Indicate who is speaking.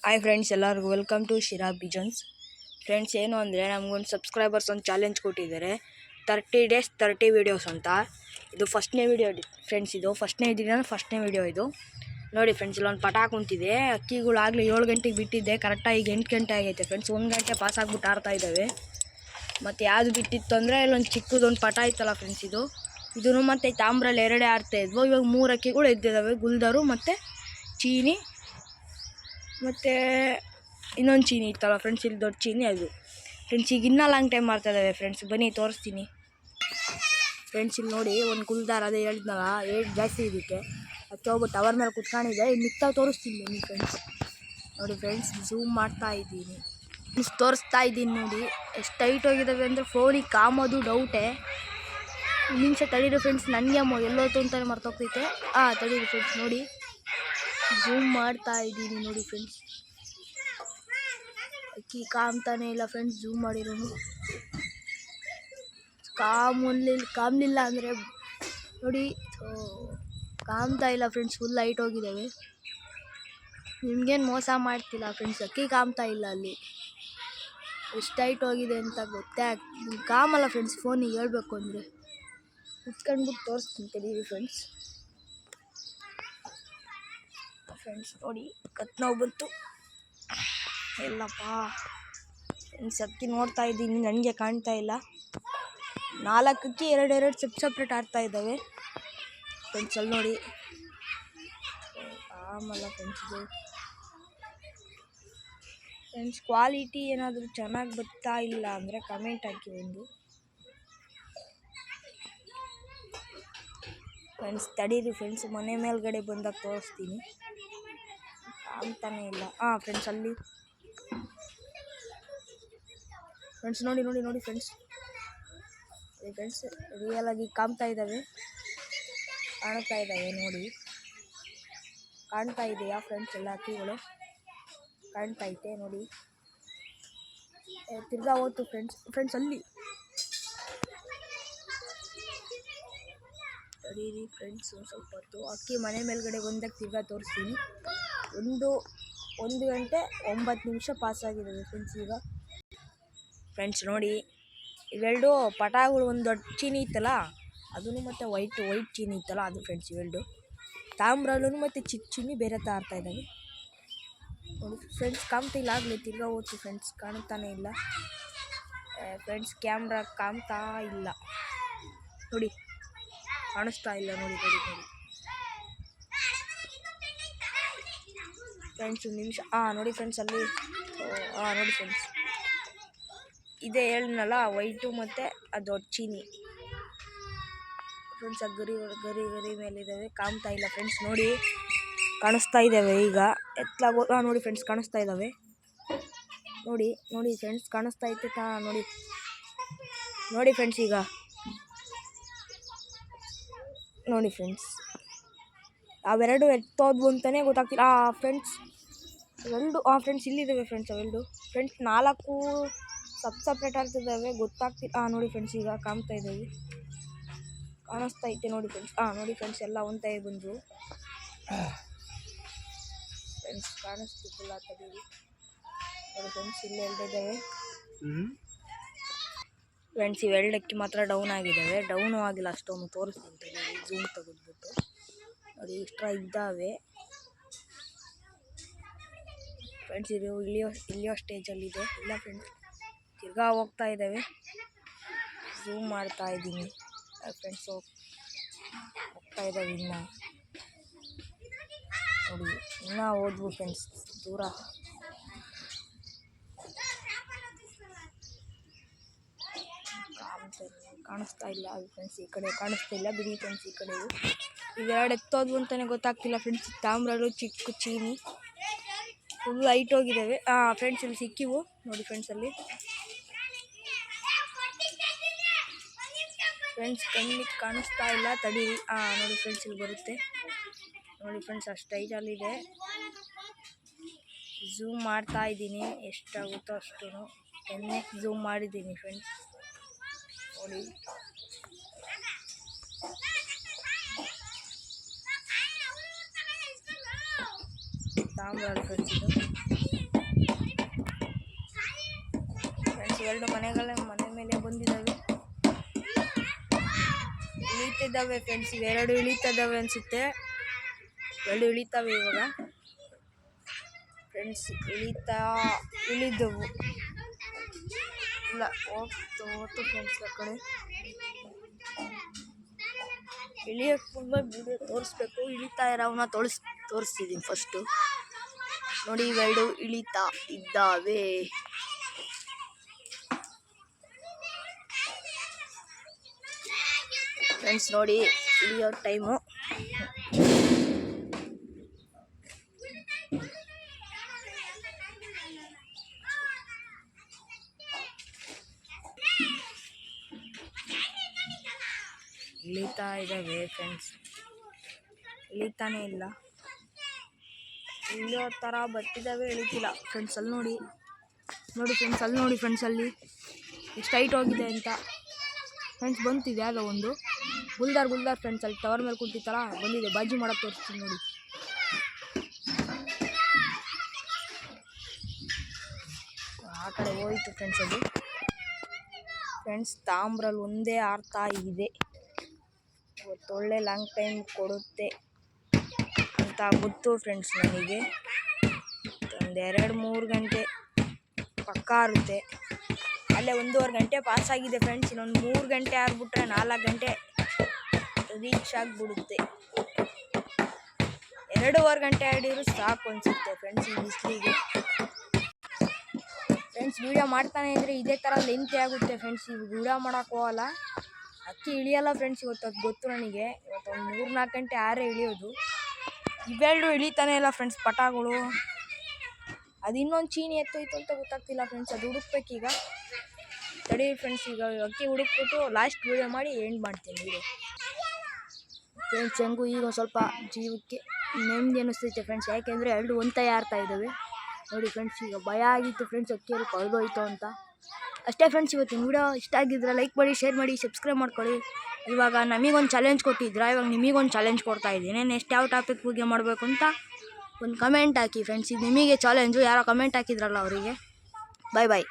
Speaker 1: Hi friends, ಎಲ್ಲರಿಗೂ welcome to Sira ಬಿಜನ್ಸ್. Friends, ಏನು ಅಂದರೆ ನಮಗೊಂದು ಸಬ್ಸ್ಕ್ರೈಬರ್ಸ್ ಒಂದು ಚಾಲೆಂಜ್ ಕೊಟ್ಟಿದ್ದಾರೆ, 30 days 30 ವೀಡಿಯೋಸ್ ಅಂತ. ಇದು ಫಸ್ಟ್ನೇ ವೀಡಿಯೋ ಫ್ರೆಂಡ್ಸ್. ಇದು ಫಸ್ಟ್ನೇ ವೀಡಿಯೋ ಇದು. ನೋಡಿ ಫ್ರೆಂಡ್ಸ್, ಇಲ್ಲೊಂದು ಪಟ ಕುಂತಿದೆ. ಅಕ್ಕಿಗಳಾಗಲೇ 7 ಗಂಟೆಗೆ ಬಿಟ್ಟಿದ್ದೆ, ಕರೆಕ್ಟಾಗಿ ಈಗ 8 ಗಂಟೆ ಆಗೈತೆ ಫ್ರೆಂಡ್ಸ್. 1 ಗಂಟೆ ಪಾಸ್ ಆಗಿಬಿಟ್ಟು ಆಡ್ತಾ ಇದ್ದಾವೆ. ಮತ್ತು ಯಾವುದು ಬಿಟ್ಟಿತ್ತು ಅಂದರೆ ಇಲ್ಲೊಂದು ಚಿಕ್ಕದೊಂದು ಪಟ ಇತ್ತಲ್ಲ ಫ್ರೆಂಡ್ಸ್, ಇದೂ ಮತ್ತು ತಾಮ್ರಲ್ಲಿ 2 ಆಡ್ತಾ ಇದ್ವು. ಇವಾಗ 3 ಅಕ್ಕಿಗಳು ಎದ್ದಿದ್ದಾವೆ, ಗುಲ್ದರು ಮತ್ತು ಚೀನಿ ಮತ್ತು ಇನ್ನೊಂದು ಚೀನಿ ಇತ್ತಲ್ಲ ಫ್ರೆಂಡ್ಸ್, ಇಲ್ಲಿ ದೊಡ್ಡ ಚೀನಿ ಅದು ಫ್ರೆಂಡ್ಸ್. ಈಗ ಇನ್ನೂ ಲಾಂಗ್ ಟೈಮ್ ಮಾಡ್ತಾಯಿದ್ದಾವೆ ಫ್ರೆಂಡ್ಸ್. ಬನ್ನಿ ತೋರಿಸ್ತೀನಿ ಫ್ರೆಂಡ್ಸ್. ಇಲ್ಲಿ ನೋಡಿ, ಒಂದು ಗುಲ್ದಾರ ಅದೇ ಹೇಳಿದ್ನಲ್ಲ, ಏಟ್ ಜಾಸ್ತಿ ಇದಕ್ಕೆ. ಅದಕ್ಕೆ ಹೋಗ್ಬಿಟ್ಟು ಟವರ್ ಮೇಲೆ ಕುತ್ಕೊಂಡಿದೆ. ಇಲ್ಲಿ ಮಿಕ್ಕ ತೋರಿಸ್ತೀನಿ ಬನ್ನಿ ಫ್ರೆಂಡ್ಸ್. ನೋಡಿ ಫ್ರೆಂಡ್ಸ್, ಝೂಮ್ ಮಾಡ್ತಾ ಇದ್ದೀನಿ, ತೋರಿಸ್ತಾ ಇದ್ದೀನಿ. ನೋಡಿ ಎಷ್ಟು ಟೈಟ್ ಹೋಗಿದ್ದಾವೆ ಅಂದರೆ ಫೋನಿಗೆ ಕಾಮೋದು ಡೌಟೇ. ನಿಮಿಷ ತಡೀರಿ ಫ್ರೆಂಡ್ಸ್, ನನಗೆ ಎಲ್ಲೋತು ಅಂತಲೇ ಮರ್ತೋಗ್ತೈತೆ. ತಡೀರಿ ಫ್ರೆಂಡ್ಸ್, ನೋಡಿ ಝೂಮ್ ಮಾಡ್ತಾ ಇದ್ದೀನಿ. ನೋಡಿ ಫ್ರೆಂಡ್ಸ್, ಅಕ್ಕಿ ಕಾಮ್ತಾನೆ ಇಲ್ಲ ಫ್ರೆಂಡ್ಸ್. ಝೂಮ್ ಮಾಡಿರೋನು ಕಾಮ್ಲಿಲ್ಲ ಅಂದರೆ ನೋಡಿ, ಕಾಮ್ತಾ ಇಲ್ಲ ಫ್ರೆಂಡ್ಸ್. Full light ಹೋಗಿದ್ದಾವೆ. ನಿಮ್ಗೇನು ಮೋಸ ಮಾಡ್ತಿಲ್ಲ ಫ್ರೆಂಡ್ಸ್, ಅಕ್ಕಿ ಕಾಮ್ತಾ ಇಲ್ಲ. ಅಲ್ಲಿ ಎಷ್ಟು ಟೈಟ್ ಹೋಗಿದೆ ಅಂತ ಗೊತ್ತೇ ಕಾಮಲ್ಲ ಫ್ರೆಂಡ್ಸ್. ಫೋನಿಗೆ ಹೇಳ್ಬೇಕು ಅಂದರೆ ಕುತ್ಕೊಂಡ್ಬಿಟ್ಟು ತೋರಿಸ್ತೀನಿ ತಡೀರಿ ಫ್ರೆಂಡ್ಸ್. ನೋಡಿ, ಕತ್ ನೋವು ಬಂತು ಎಲ್ಲಪ್ಪ ಫ್ರೆಂಡ್ಸ್. ಅಕ್ಕಿ ನೋಡ್ತಾ ಇದ್ದೀನಿ, ನನಗೆ ಕಾಣ್ತಾ ಇಲ್ಲ. 4 ಅಕ್ಕಿ 2 ಸಪ್ರೇಟ್ ಆಡ್ತಾ ಇದ್ದಾವೆ ಫ್ರೆಂಡ್ಸ್. ಅಲ್ಲಿ ನೋಡಿ, ಆಮಲ್ಲ ಫ್ರೆಂಡ್ಸ್. ಇದು ಫ್ರೆಂಡ್ಸ್, ಕ್ವಾಲಿಟಿ ಏನಾದರೂ ಚೆನ್ನಾಗಿ ಬರ್ತಾ ಇಲ್ಲ ಅಂದರೆ ಕಮೆಂಟ್ ಹಾಕಿ ಒಂದು ಫ್ರೆಂಡ್ಸ್. ತಡೀರಿ ಫ್ರೆಂಡ್ಸ್, ಮನೆ ಮೇಲ್ಗಡೆ ಬಂದಾಗ ತೋರಿಸ್ತೀನಿ. ಕಾಮ್ತಾನೆ ಇಲ್ಲ. ಫ್ರೆಂಡ್ಸ್, ಅಲ್ಲಿ ಫ್ರೆಂಡ್ಸ್ ನೋಡಿ ಫ್ರೆಂಡ್ಸ್. ಫ್ರೆಂಡ್ಸ್, ರಿಯಲ್ ಆಗಿ ಕಾಮ್ತಾ ಇದ್ದಾವೆ, ಕಾಣ್ತಾ ಇದ್ದಾವೆ. ನೋಡಿ, ಕಾಣ್ತಾ ಇದೆಯಾ ಫ್ರೆಂಡ್ಸ್? ಎಲ್ಲ ಅಕ್ಕಿಗಳು ಕಾಣ್ತಾ ಐತೆ ನೋಡಿ. ತಿರ್ಗಾ ಹೋಯ್ತು ಫ್ರೆಂಡ್ಸ್. ಅಲ್ಲಿ ತಡೀರಿ ಫ್ರೆಂಡ್ಸ್, ಸ್ವಲ್ಪ ಹೊತ್ತು. ಅಕ್ಕಿ ಮನೆ ಮೇಲ್ಗಡೆ ಬಂದಾಗ ತಿರ್ಗಾ ತೋರಿಸ್ತೀನಿ. 1 ಗಂಟೆ 9 ನಿಮಿಷ ಪಾಸಾಗಿದ್ದಾವೆ ಫ್ರೆಂಡ್ಸ್ ಈಗ. ಫ್ರೆಂಡ್ಸ್ ನೋಡಿ, ಇವೆರಡು ಪಟಾಗಳು, ಒಂದು ದೊಡ್ಡ ಚೀನಿ ಇತ್ತಲ್ಲ ಅದನ್ನು, ಮತ್ತು ವೈಟ್ ಚೀನಿ ಇತ್ತಲ್ಲ ಅದು ಫ್ರೆಂಡ್ಸ್. ಇವೆರಡು ತಾಮ್ರಲ್ಲೂ ಮತ್ತು ಚಿಕ್ಕ ಚೀನಿ ಬೇರೆ ಆಡ್ತಾ ಇದ್ದಾವೆ ನೋಡಿ ಫ್ರೆಂಡ್ಸ್. ಕಾಮ್ತಿಲ್ಲ, ಆಗಲಿ ತಿರ್ಗಾ ಹೋಯ್ತು ಫ್ರೆಂಡ್ಸ್. ಕಾಣ್ತಾನೆ ಇಲ್ಲ ಫ್ರೆಂಡ್ಸ್. ಕ್ಯಾಮ್ರಾ ಕಾಮ್ತಾ ಇಲ್ಲ ನೋಡಿ, ಕಾಣಿಸ್ತಾ ಇಲ್ಲ. ನೋಡಿ ಫ್ರೆಂಡ್ಸ್, 1 ನಿಮಿಷ. ನೋಡಿ ಫ್ರೆಂಡ್ಸ್, ಅಲ್ಲಿ ನೋಡಿ ಫ್ರೆಂಡ್ಸ್, ಇದೇ ಹೇಳಿದ್ನಲ್ಲ ವೈಟು ಮತ್ತು ಅದು ದೊಡ್ಡ ಚೀನಿ ಫ್ರೆಂಡ್ಸ್. ಗರಿ ಮೇಲಿದ್ದಾವೆ, ಕಾಮ್ತಾ ಇಲ್ಲ ಫ್ರೆಂಡ್ಸ್. ನೋಡಿ, ಕಾಣಿಸ್ತಾ ಇದ್ದಾವೆ ಈಗ. ಎತ್ತಲಾಗೋ ನೋಡಿ ಫ್ರೆಂಡ್ಸ್, ಕಾಣಿಸ್ತಾ ಇದ್ದಾವೆ. ನೋಡಿ ಫ್ರೆಂಡ್ಸ್, ಕಾಣಿಸ್ತಾ ಐತೆ ನೋಡಿ ಫ್ರೆಂಡ್ಸ್. ಈಗ ನೋಡಿ ಫ್ರೆಂಡ್ಸ್, ಅವೆರಡು ಎತ್ತೋದ್ವು ಅಂತಲೇ ಗೊತ್ತಾಗ್ತಿಲ್ಲ ಫ್ರೆಂಡ್ಸ್. ಫ್ರೆಂಡ್ಸ್, ಇಲ್ಲಿದ್ದಾವೆ ಫ್ರೆಂಡ್ಸ್ ಅವೆರಡು ಫ್ರೆಂಡ್ಸ್. 4 ಸಪ್ರೇಟ್ ಆಗ್ತಿದ್ದಾವೆ, ಗೊತ್ತಾಗ್ತಿಲ್ಲ. ನೋಡಿ ಫ್ರೆಂಡ್ಸ್, ಈಗ ಕಾಮ್ತಾ ಇದ್ದಾವೆ, ಕಾಣಿಸ್ತಾ ಐತೆ ನೋಡಿ ಫ್ರೆಂಡ್ಸ್. ನೋಡಿ ಫ್ರೆಂಡ್ಸ್, ಎಲ್ಲ ಒಂದೇ ಬಂದರು ಫ್ರೆಂಡ್ಸ್. ಕಾಣಿಸ್ತಿಲ್ಲ ತಡೀರಿ ನೋಡಿ ಫ್ರೆಂಡ್ಸ್. ಇಲ್ಲಿ 2 ಇದ್ದಾವೆ ಫ್ರೆಂಡ್ಸ್. ಇವೆರಡಕ್ಕೆ ಮಾತ್ರ ಡೌನ್ ಆಗಿದ್ದಾವೆ. ಡೌನು ಆಗಿಲ್ಲ ಅಷ್ಟೊಂದು, ತೋರಿಸ್ತೀನಿ ಝೂಮ್ ತೆಗೆದ್ಬಿಟ್ಟು. ನೋಡಿ, ಇಷ್ಟ ಇದ್ದಾವೆ ಫ್ರೆಂಡ್ಸ್. ಇದು ಇಲ್ಲಿಯೋ ಸ್ಟೇಜಲ್ಲಿದೆ. ಇಲ್ಲ ಫ್ರೆಂಡ್ಸ್, ತಿರ್ಗಾ ಹೋಗ್ತಾ ಇದ್ದಾವೆ. ಝೂಮ್ ಮಾಡ್ತಾ ಇದ್ದೀನಿ ಫ್ರೆಂಡ್ಸ್. ಹೋಗ್ತಾ ಇದ್ದಾವೆ ಇನ್ನೂ. ನೋಡಿ, ಇನ್ನೂ ಹೋದ್ವು ಫ್ರೆಂಡ್ಸ್, ದೂರ. ಕಾಣಿಸ್ತಾ ಇಲ್ಲ ಫ್ರೆಂಡ್ಸ್. ಈ ಕಡೆ ಕಾಣಿಸ್ತಾ ಇಲ್ಲ, ಬಿಡಿ ಫ್ರೆಂಡ್ಸ್. ಈ ಕಡೆ ಇವೆರಡು ಎತ್ತೋದ್ವು ಅಂತಲೇ ಗೊತ್ತಾಗ್ತಿಲ್ಲ ಫ್ರೆಂಡ್ಸ್. ತಾಮ್ರಗಳು ಚಿಕ್ಕ ಚೀನಿ ಫುಲ್ ಲೈಟ್ ಹೋಗಿದ್ದಾವೆ ಫ್ರೆಂಡ್ಸ್. ಇಲ್ಲಿ ಸಿಕ್ಕಿವು ನೋಡಿ ಫ್ರೆಂಡ್ಸ್. ಅಲ್ಲಿ ಫ್ರೆಂಡ್ಸ್, ಕಣ್ಣಿಗೆ ಕಾಣಿಸ್ತಾ ಇಲ್ಲ ತಡೀರಿ. ನೋಡಿ ಫ್ರೆಂಡ್ಸ್, ಇಲ್ಲಿ ಬರುತ್ತೆ ನೋಡಿ ಫ್ರೆಂಡ್ಸ್. ಅಷ್ಟು ಟೈಟಲ್ಲಿದೆ. ಝೂಮ್ ಮಾಡ್ತಾ ಇದ್ದೀನಿ, ಎಷ್ಟಾಗುತ್ತೋ ಅಷ್ಟು 10x ಝೂಮ್ ಮಾಡಿದ್ದೀನಿ ಫ್ರೆಂಡ್ಸ್. ನೋಡಿ, ತಾಮ್ರ ಫ್ರೆಂಡ್ಸ್ ಇದು. ಎರಡು ಮನೆ ಮೇಲೆ ಬಂದಿದ್ದಾವೆ, ಇಳಿತಿದ್ದಾವೆ ಫ್ರೆಂಡ್ಸ್. ಇವೆರಡು ಇಳಿತಿದ್ದಾವೆ ಅನಿಸುತ್ತೆ, ಎರಡು ಇಳಿತಾವೆ ಇವಾಗ ಫ್ರೆಂಡ್ಸ್. ಇಳಿದವು ಇಲ್ಲ, ಹೋಗ್ತು ಫ್ರೆಂಡ್ಸ್. ಆ ಕಡೆ ಇಳಿಯೋಕ್ಕೆ ತುಂಬ ವಿಡಿಯೋ ತೋರಿಸ್ಬೇಕು. ಇಳಿತಾ ಇರೋವನ್ನ ತೋರಿಸ್ತಿದ್ದೀನಿ ಫಸ್ಟು. ನೋಡಿ, ಇವೆರಡು ಇಳಿತಾ ಇದ್ದಾವೆ. ಫ್ರೆಂಡ್ಸ್ ನೋಡಿ, ಇಳಿಯೋ ಟೈಮು. ಇಳಿತಾ ಇದ್ದಾವೆ ಫ್ರೆಂಡ್ಸ್, ಇಳಿತಾನೇ ಇಲ್ಲ. ಇಳಿಯೋ ಥರ ಬರ್ತಿದ್ದಾವೆ, ಇಳಿತಿಲ್ಲ ಫ್ರೆಂಡ್ಸ್. ಅಲ್ಲಿ ನೋಡಿ ಫ್ರೆಂಡ್ಸ್, ಅಲ್ಲಿ ಫ್ರೆಂಡ್ಸ್, ಅಲ್ಲಿ ಎಷ್ಟು ಹೈಟ್ ಹೋಗಿದೆ ಅಂತ ಫ್ರೆಂಡ್ಸ್. ಬಂತಿದೆ ಯಾವುದೋ ಒಂದು ಗುಲ್ದಾರ್ ಫ್ರೆಂಡ್ಸ್. ಅಲ್ಲಿ ಟವರ್ ಮೇಲೆ ಕುಂತಿತ್ತಲ್ಲ, ಬಂದಿದೆ. ಬಾಜಿ ಮಾಡೋಕ್ಕೆ ತೋರಿಸ್ತೀನಿ ನೋಡಿ. ಆ ಕಡೆ ಹೋಯಿತು ಫ್ರೆಂಡ್ಸ್ ಅದು. ಫ್ರೆಂಡ್ಸ್, ತಾಮ್ರಲ್ಲಿ ಒಂದೇ ಆರ್ತಾ ಇದೆ. ಒಳ್ಳೆ ಲಾಂಗ್ ಟೈಮ್ ಕೊಡುತ್ತೆ ಅಂತ ಗೊತ್ತು ಫ್ರೆಂಡ್ಸ್ ನನಗೆ. ಒಂದು 2-3 ಗಂಟೆ ಪಕ್ಕಾ ಇರುತ್ತೆ. ಅಲ್ಲೇ 1.5 ಗಂಟೆ ಪಾಸ್ ಆಗಿದೆ ಫ್ರೆಂಡ್ಸ್. ಇನ್ನೊಂದು 3 ಗಂಟೆ ಆಗಿಬಿಟ್ರೆ 4 ಗಂಟೆ ರೀಚ್ ಆಗಿಬಿಡುತ್ತೆ. 2.5 ಗಂಟೆ ಆಡಿದ್ರು ಸಾಕು ಅನಿಸುತ್ತೆ ಫ್ರೆಂಡ್ಸ್ ಈ ಬಿಸಿಲಿಗೆ. ಫ್ರೆಂಡ್ಸ್, ವೀಡಿಯೋ ಮಾಡ್ತಾನೆ ಇದ್ದರೆ ಇದೇ ಥರ ಲೆಂತಿ ಆಗುತ್ತೆ ಫ್ರೆಂಡ್ಸ್. ಈಗ ವೀಡಿಯೋ ಮಾಡೋಕ್ಕೆ ಹೋಗಲ್ಲ, ಅಕ್ಕಿ ಇಳಿಯಲ್ಲ ಫ್ರೆಂಡ್ಸ್ ಇವತ್ತು. ಅದು ಗೊತ್ತು ನನಗೆ. ಇವತ್ತು ಒಂದು 3-4 ಗಂಟೆ ಆರೇ ಇಳಿಯೋದು. ಇವೆರಡು ಇಳಿತಾನೆ ಇಲ್ಲ ಫ್ರೆಂಡ್ಸ್, ಪಟಾಗಳು. ಅದು ಇನ್ನೊಂದು ಚೀನಿ ಎತ್ತೋಯ್ತು ಅಂತ ಗೊತ್ತಾಗ್ತಿಲ್ಲ ಫ್ರೆಂಡ್ಸ್. ಅದು ಹುಡುಕ್ಬೇಕೀಗ. ತಡಿ ಫ್ರೆಂಡ್ಸ್, ಈಗ ಅಕ್ಕಿ ಹುಡುಕ್ಬಿಟ್ಟು ಲಾಸ್ಟ್ ವೀಡಿಯೋ ಮಾಡಿ ಎಂಡ್ ಮಾಡ್ತೀನಿ ವೀಡಿಯೋ ಫ್ರೆಂಡ್ಸ್. ಹೆಂಗೂ ಈಗ ಸ್ವಲ್ಪ ಜೀವಕ್ಕೆ ನೆಮ್ಮದಿ ಅನ್ನಿಸ್ತೈತೆ ಫ್ರೆಂಡ್ಸ್. ಯಾಕೆಂದರೆ ಎರಡು ಒಂತಾಯ ಆರ್ತಾ ಇದ್ದಾವೆ ನೋಡಿ ಫ್ರೆಂಡ್ಸ್. ಈಗ ಭಯ ಆಗಿತ್ತು ಫ್ರೆಂಡ್ಸ್, ಅಕ್ಕಿಯಲ್ಲಿ ಕಳೆದೋಯ್ತು ಅಂತ. ಅಷ್ಟೇ ಫ್ರೆಂಡ್ಸ್, ಇವತ್ತಿನ ವೀಡಿಯೋ ಇಷ್ಟ ಆಗಿದ್ರೆ ಲೈಕ್ ಮಾಡಿ, ಶೇರ್ ಮಾಡಿ, ಸಬ್ಸ್ಕ್ರೈಬ್ ಮಾಡ್ಕೊಳ್ಳಿ. ಇವಾಗ ನಮಗೊಂದು ಚಾಲೆಂಜ್ ಕೊಟ್ಟಿದ್ರೆ, ಇವಾಗ ನಿಮಗೊಂದು ಚಾಲೆಂಜ್ ಕೊಡ್ತಾ ಇದ್ದೀನಿ. ನೆಕ್ಸ್ಟ್ ಯಾವ ಟಾಪಿಕ್ ಬಗ್ಗೆ ಮಾಡಬೇಕು ಅಂತ ಒಂದು ಕಮೆಂಟ್ ಹಾಕಿ ಫ್ರೆಂಡ್ಸ್. ಇದು ನಿಮಗೆ ಚಾಲೆಂಜು. ಯಾರೋ ಕಮೆಂಟ್ ಹಾಕಿದ್ರಲ್ಲ ಅವರಿಗೆ ಬಾಯ್.